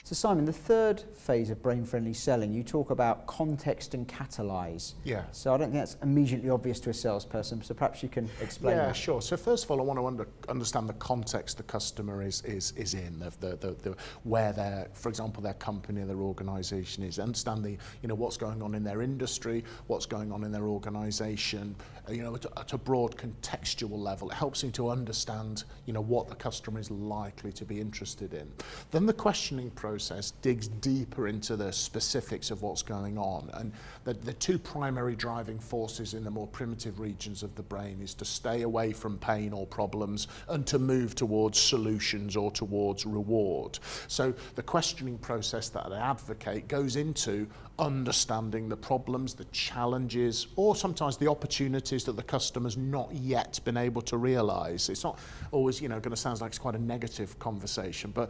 So Simon, the third phase of brain-friendly selling, you talk about context and catalyse. Yeah. So I don't think that's immediately obvious to a salesperson, so perhaps you can explain that. Yeah, sure. So first of all, I want to understand the context the customer is in, of the where their, for example, their company, their organisation is. Understand the, what's going on in their industry, what's going on in their organisation, at a broad contextual level. It helps you to understand, what the customer is likely to be interested in. Then the questioning process digs deeper into the specifics of what's going on, and the two primary driving forces in the more primitive regions of the brain is to stay away from pain or problems and to move towards solutions or towards reward. So the questioning process that I advocate goes into understanding the problems, the challenges, or sometimes the opportunities that the customer's not yet been able to realise. It's not always, going to sound like it's quite a negative conversation, but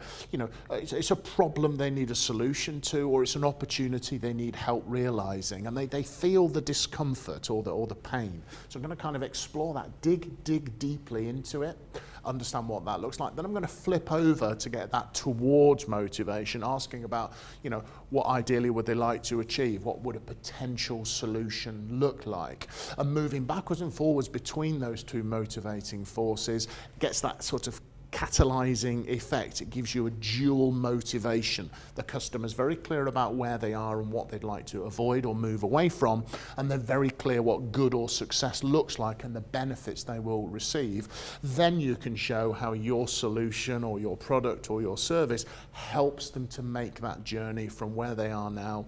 it's a problem they need a solution to, or it's an opportunity they need help realising, and they feel the discomfort or the pain. So I'm going to kind of explore that, dig deeply into it, understand what that looks like. Then I'm going to flip over to get that towards motivation, asking about, what ideally would they like to achieve? What would a potential solution look like? And moving backwards and forwards between those two motivating forces gets that sort of catalyzing effect. It gives you a dual motivation. The customer's very clear about where they are and what they'd like to avoid or move away from, and they're very clear what good or success looks like and the benefits they will receive. Then you can show how your solution or your product or your service helps them to make that journey from where they are now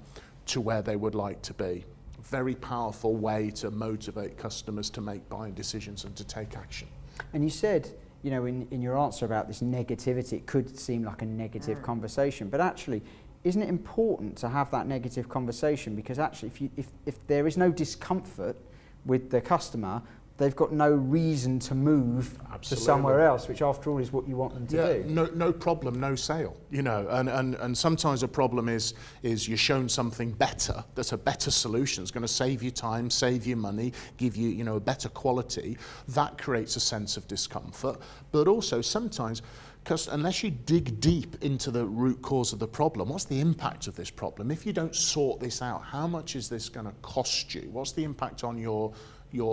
to where they would like to be. Very powerful way to motivate customers to make buying decisions and to take action. And you said, in your answer about this negativity, it could seem like a negative conversation, but actually, isn't it important to have that negative conversation? Because actually, if there is no discomfort with the customer, they've got no reason to move to somewhere else, which after all is what you want them to do. No problem, no sale. And sometimes a problem is you're shown something better, that's a better solution, it's going to save you time, save you money, give you a better quality. That creates a sense of discomfort. But also sometimes, because unless you dig deep into the root cause of the problem, what's the impact of this problem? If you don't sort this out, how much is this going to cost you? What's the impact on your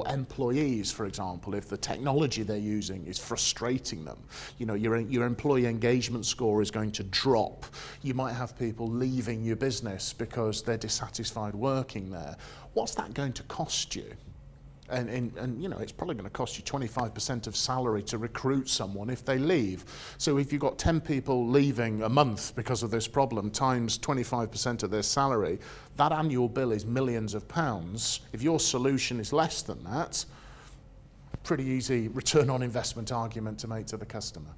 employees, for example, if the technology they're using is frustrating them? Your employee engagement score is going to drop. You might have people leaving your business because they're dissatisfied working there. What's that going to cost you? And it's probably going to cost you 25% of salary to recruit someone if they leave. So if you've got 10 people leaving a month because of this problem times 25% of their salary, that annual bill is millions of pounds. If your solution is less than that, pretty easy return on investment argument to make to the customer.